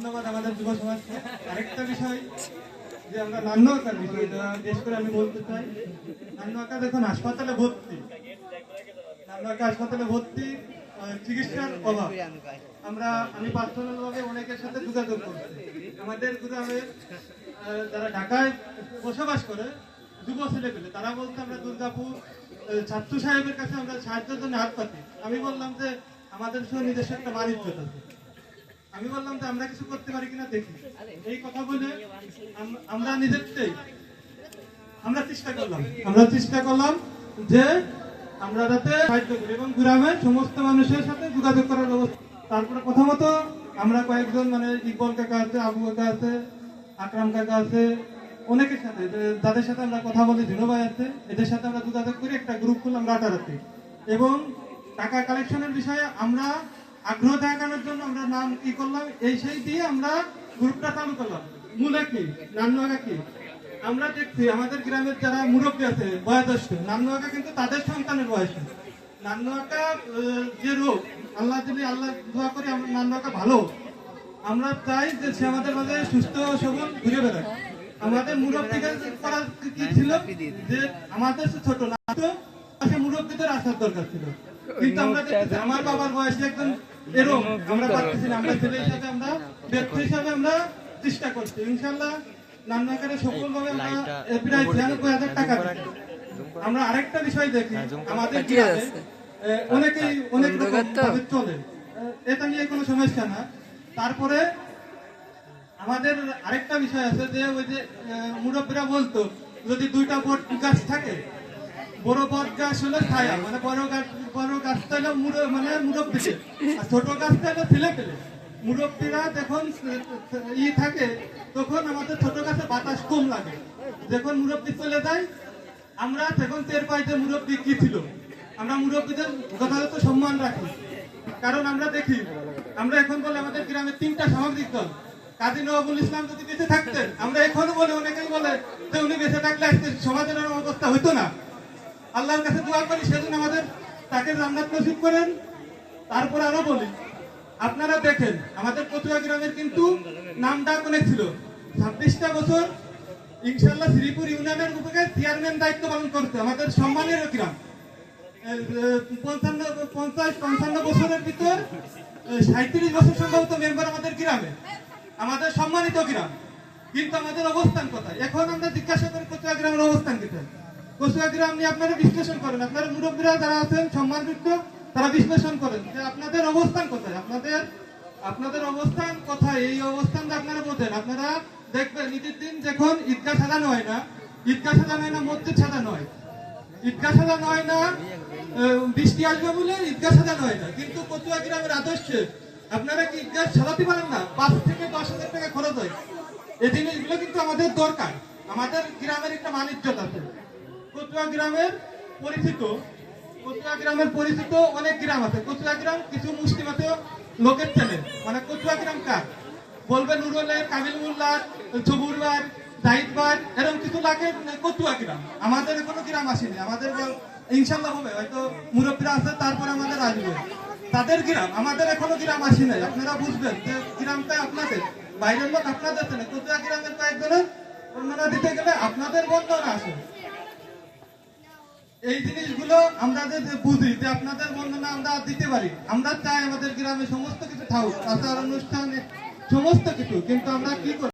ধন্যবাদ আমাদের যুব সমাজকে। আরেকটা বিষয় যে আমরা নান্নু-আকার বিষয়টা বিশেষ করে আমি বলতে চাই। নান্নু-আকা দেখুন হাসপাতালে ভর্তি, নান্নু-আকা হাসপাতালে ভর্তি, চিকিৎসার অভাব। আমি পার্সোনাল ভাবে অনেকের সাথে যোগাযোগ করছি। আমাদের গ্রামের যারা ঢাকায় বসবাস করে যুব ছেলেপেলে তারা বলতে আমরা দুর্গাপুর ছাত্র সাহেবের কাছে আমরা সাহায্যের জন্য হাত পাতি। আমি বললাম যে আমাদের সঙ্গে নিজস্ব একটা বাণিজ্য আছে, আমি বললাম যে আমরা কিছু করতে পারি কিনা দেখি। এই কথা বলে আমরা নিজেরটাই আমরা চেষ্টা করলাম যে আমরা যাতে সাহায্য করি এবং গ্রামের সমস্ত মানুষের সাথে যোগাযোগ করার ব্যবস্থা। তারপরে প্রথমত আমরা কয়েকজন মানে ইকবাল কাকা আছে, আবু কাকা আছে, আকরাম কাকা আছে, অনেকের সাথে যাদের সাথে আমরা কথা বলি, ঝিনো ভাই আছে, এদের সাথে আমরা যোগাযোগ করি, একটা গ্রুপ খুললাম রাতারাতি। এবং টাকা কালেকশনের বিষয়ে আমরা আগ্রহ দেখানোর জন্য আমরা নাম কি করলাম, সেই দিয়ে আমরা গ্রুপটা চালু করলাম। মূলে কি নান্নু-আকা কি আমরা দেখছি আমাদের গ্রামের যারা মুরব্বী আছে বয়োজ্যেষ্ঠ, নান্নু-আকা কিন্তু তাদের সন্তানের বয়স। নান্নু-আকা যে রোগ আল্লাহ দিলে, আল্লাহ দোয়া করি নান্নু-আকা ভালো। আমরা চাই যে সে আমাদের মাঝে সুস্থ সবল ঘুরে বেড়ায়। আমাদের মুরব্বীদের করার কি ছিল যে আমাদের ছোট না তো মুরব্বীদের আসার দরকার ছিল, কিন্তু আমরা দেখতেছি আমার বাবার বয়সে একজন এরকম আমরা পাচ্ছি না। আমরা ছেলে হিসাবে আমরা ব্যক্তি হিসাবে আমরা চেষ্টা করছি। ইনশাল্লাহ নান্নু-আকারে সফলভাবে আমরা প্রায় ৯৬,০০০ টাকা দিচ্ছি। আমরা আরেকটা বিষয় দেখি, আমাদের গ্রামে অনেকেই অনেক রকম ভাবে চলে, এটা নিয়ে কোনো সমস্যা না। তারপরে আমাদের আরেকটা বিষয় আছে যে ওই যে মুরব্বীরা বলতো যদি দুইটা বট গাছ থাকে, বড় বট গাছ হলো ছায়া, মানে বড় গাছটা হলো মানে মুরব্বীদের, আর ছোট গাছটা হলো ছেলে পেলে। মুরব্বীরা যখন থাকে তখন আমাদের ছোট গাছে বাতাস কম লাগে, যখন মুরব্বী চলে যায় আমরা তখন টের পাই যে মুরব্বী কি ছিল। আমরা মুরব্বীদের যথাযথ সম্মান রাখি, কারণ আমরা দেখি আমরা এখন বলে আমাদের গ্রামে ৩টা সামাজিক দল। কাজী নওয়াবুল ইসলাম যদি বেঁচে থাকতেন, আমরা এখনো বলে, অনেকেই বলে যে উনি বেঁচে থাকলে আজকে সমাজের অবস্থা হইতো না। আল্লাহর কাছে দোয়া করি সেজন্য আমাদের তাকে জান্নাত নসিব করেন। তারপর আরো বলি, আপনারা দেখেন আমাদের কচুয়া গ্রামের কিন্তু নাম ডাক অনেক ছিল। ২৬টা বছর ইনশাল্লাহ শ্রীপুর ইউনিয়নের উপরে চেয়ারম্যান দায়িত্ব পালন করতে আমাদের সম্মানের গ্রাম। ৫৫ বছরের ভিতর ৩৭ বছর সম্ভবত মেম্বার আমাদের গ্রামে, আমাদের সম্মানিত গ্রাম। কিন্তু আমাদের অবস্থান কোথায়? এখন আমরা জিজ্ঞাসা করি কচুয়া গ্রামের অবস্থান কোথায়। কচুয়া গ্রাম নিয়ে আপনারা বিশ্লেষণ করেন, আপনারা মুরব্বীরা যারা আছেন সম্মানযুক্ত তারা বিশ্লেষণ করেন যে আপনাদের অবস্থান কোথায়, আপনাদের অবস্থান কোথায়। এই অবস্থানটা আপনারা বোঝেন। আপনারা দেখবেন ঈদের দিন যখন ঈদগাহ সাজানো হয় না, মসজিদ সাজানো হয়, ঈদগাহ সাজানো হয় না, বৃষ্টি আসবে বলে ঈদগাহ সাজানো হয় না। কিন্তু কচুয়া গ্রামের আদর্শে আপনারা কি ঈদগাহ সাজাতে পারেন না? ৫ থেকে ১০,০০০ টাকা খরচ হয়। এই জিনিসগুলো কিন্তু আমাদের দরকার। আমাদের গ্রামের একটা মানিজ্যত আছে। কচুয়া গ্রামের পরিচিত অনেক গ্রাম আছে। কচুয়া গ্রাম কিছু মুসলিমাতে লোকের চেনে, মানে কচুয়া গ্রাম কার বলবে, নুরুলের, কামিল মোল্লার, জবুরবার, জাহিদবার, এরকম কিছু লাগে কচুয়া গ্রাম। আমাদের কোনো গ্রাম আসেনি, আমাদের ইনশাল্লাহ হবে, হয়তো মুরব্বীরা আছে তারপরে আমাদের আসবে। তাদের গ্রাম, আমাদের এখনো গ্রাম আসি নাই। আপনারা বুঝবেন যে গ্রামটা আপনাদের, বাইরের লোক আপনাদের চেনে। কচুয়া গ্রামের কয়েকজনের বর্ণনা দিতে গেলে আপনাদের বর্ণনা আসে। এই জিনিসগুলো আমরা যে বুঝি যে আপনাদের বর্ণনা আমরা দিতে পারি। আমরা চাই আমাদের গ্রামে সমস্ত কিছু থাকুক, আচার অনুষ্ঠানে সমস্ত কিছু, কিন্তু আমরা কি করি